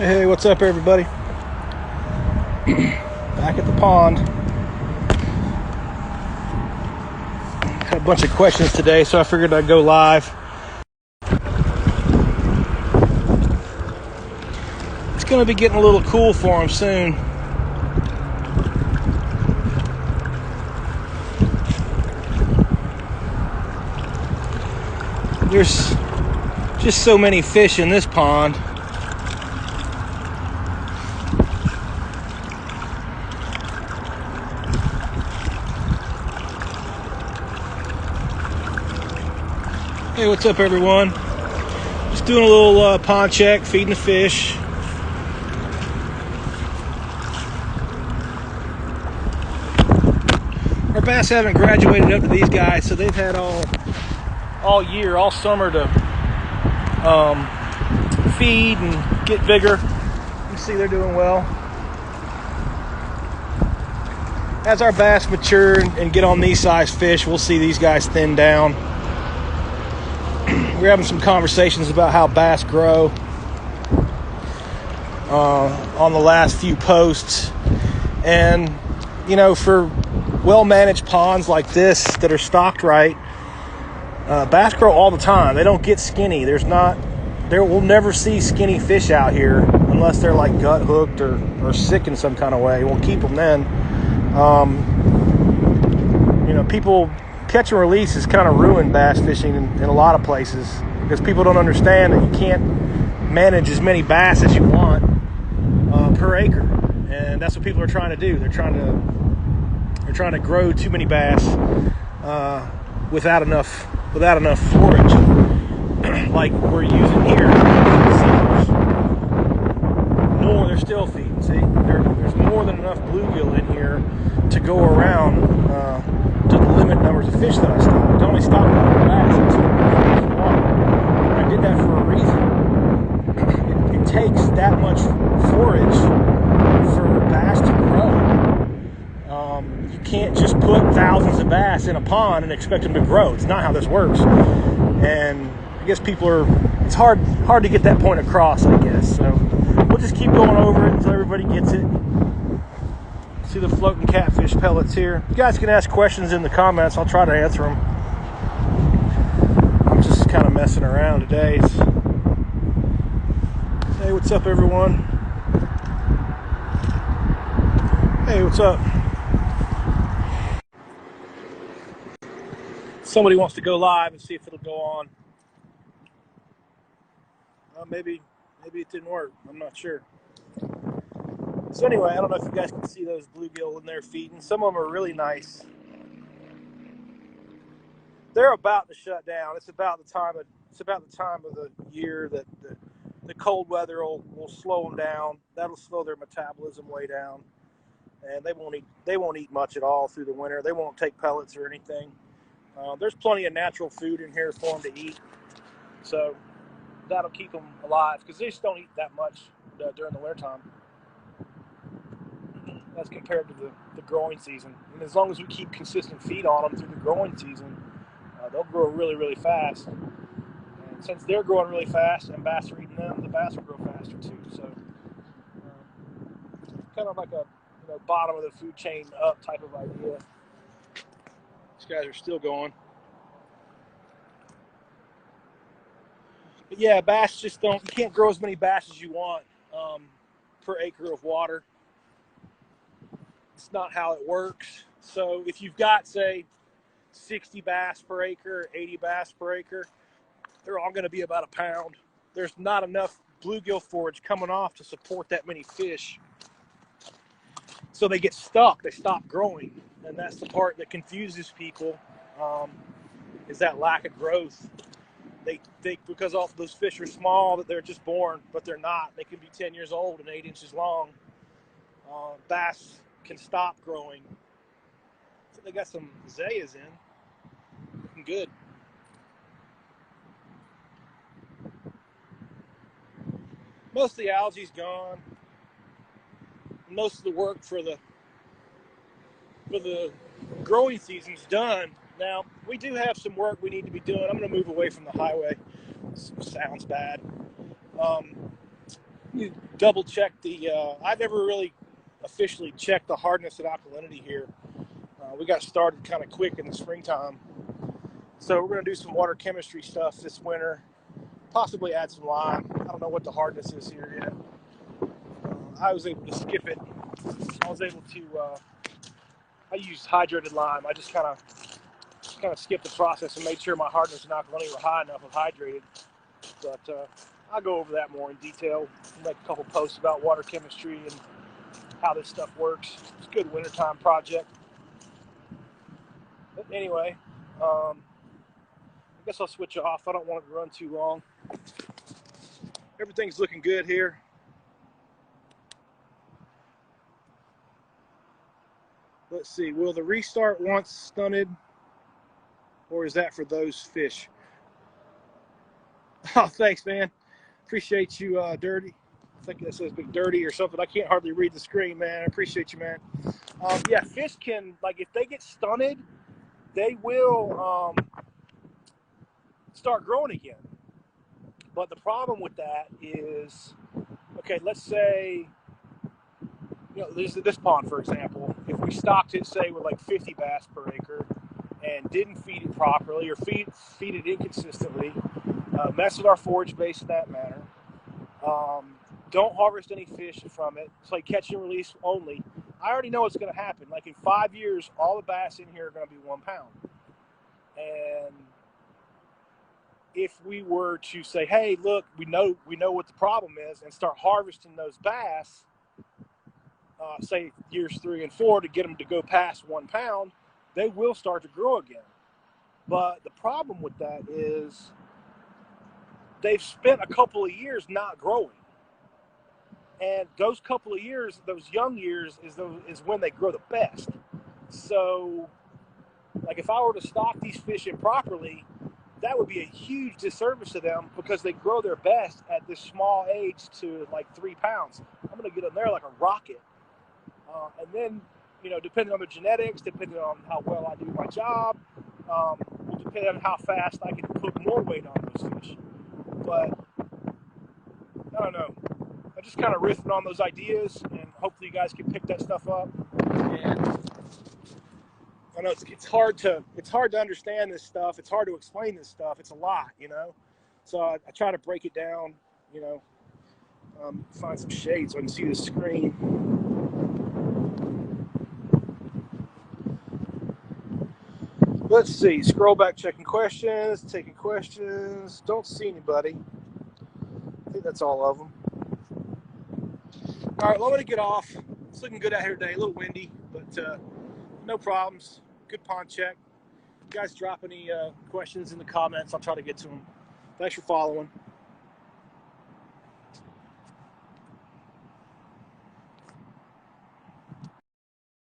Hey, what's up, everybody? Back at the pond. Had a bunch of questions today, so I figured I'd go live. It's going to be getting a little cool for them soon. There's just so many fish in this pond. Hey, what's up, everyone? Just doing a little pond check, feeding the fish. Our bass haven't graduated up to these guys, so they've had all year, all summer to feed and get bigger. You can see they're doing well. As our bass mature and get on these size fish, we'll see these guys thin down. We're having some conversations about how bass grow on the last few posts. And, you know, for well-managed ponds like this that are stocked right, bass grow all the time. They don't get skinny. We'll never see skinny fish out here unless they're like gut hooked or sick in some kind of way. We'll keep them then. People catch and release has kind of ruined bass fishing in a lot of places because people don't understand that you can't manage as many bass as you want per acre, and that's what people are trying to do. They're trying to grow too many bass without enough forage like we're using here. No, they're still feeding. See, there's more than enough bluegill in here to go around to the limit numbers of fish that I stopped. I only stopped one bass until I did that for a reason. It takes that much forage for bass to grow. You can't just put thousands of bass in a pond and expect them to grow. It's not how this works. And I guess it's hard to get that point across, I guess. So we'll just keep going over it until everybody gets it. See the floating catfish pellets here. You guys can ask questions in the comments. I'll try to answer them. I'm just kind of messing around today. Hey, what's up, everyone? Hey, what's up? Somebody wants to go live and see if it'll go on. Maybe it didn't work. I'm not sure. So anyway, I don't know if you guys can see those bluegill in there feeding. Some of them are really nice. They're about to shut down. It's about the time of the year that the cold weather will slow them down. That'll slow their metabolism way down, and they won't eat much at all through the winter. They won't take pellets or anything. There's plenty of natural food in here for them to eat, so that'll keep them alive because they just don't eat that much during the wintertime. As compared to the growing season. And as long as we keep consistent feed on them through the growing season, they'll grow really, really fast. And since they're growing really fast and bass are eating them, the bass will grow faster too. So kind of like a bottom of the food chain up type of idea. These guys are still going. But yeah, bass you can't grow as many bass as you want per acre of water. It's not how it works. So if you've got, say, 60 bass per acre, 80 bass per acre, they're all going to be about a pound. There's not enough bluegill forage coming off to support that many fish. So they get stuck. They stop growing. And that's the part that confuses people, is that lack of growth. They think because all those fish are small that they're just born, but they're not. They can be 10 years old and 8 inches long. Bass can stop growing. So they got some zayas in. Looking good. Most of the algae's gone. Most of the work for the growing season's done. Now, we do have some work we need to be doing. I'm going to move away from the highway. This sounds bad. You double check the, I've never really officially checked the hardness and alkalinity here. We got started kind of quick in the springtime. So we're going to do some water chemistry stuff this winter, possibly add some lime. I don't know what the hardness is here yet. I was able to skip it. I was able to, I used hydrated lime. I just kind of skipped the process and made sure my hardness and alkalinity were high enough with hydrated. But I'll go over that more in detail, make a couple posts about water chemistry and how this stuff works. It's a good wintertime project. But anyway, I guess I'll switch off. I don't want it to run too long. Everything's looking good here. Let's see, will the restart once stunted, or is that for those fish? Oh, thanks, man. Appreciate you, Dirty. I think that says Big Dirty or something. I can't hardly read the screen, man. I appreciate you, man. Yeah, fish can, like, if they get stunted, they will start growing again. But the problem with that is, okay, let's say, you know, this pond, for example, if we stocked it, say, with like 50 bass per acre and didn't feed it properly or feed it inconsistently, mess with our forage base in that manner, don't harvest any fish from it, it's like catch and release only, I already know what's going to happen. Like in 5 years, all the bass in here are going to be 1 pound. And if we were to say, hey, look, we know what the problem is, and start harvesting those bass, say years 3 and 4, to get them to go past 1 pound, they will start to grow again. But the problem with that is they've spent a couple of years not growing. And those couple of years, those young years, is when they grow the best. So, like if I were to stock these fish improperly, that would be a huge disservice to them because they grow their best at this small age to like 3 pounds. I'm going to get them there like a rocket. And then, you know, depending on the genetics, depending on how well I do my job, will depend on how fast I can put more weight on those fish. But I don't know. I'm just kind of riffing on those ideas, and hopefully you guys can pick that stuff up. And I know it's hard to understand this stuff. It's hard to explain this stuff. It's a lot, you know. So I try to break it down, you know. Find some shade so I can see the screen. Let's see. Scroll back, checking questions, taking questions. Don't see anybody. I think that's all of them. All right, well, I'm going to get off. It's looking good out here today. A little windy, but no problems. Good pond check. If you guys drop any questions in the comments, I'll try to get to them. Thanks for following.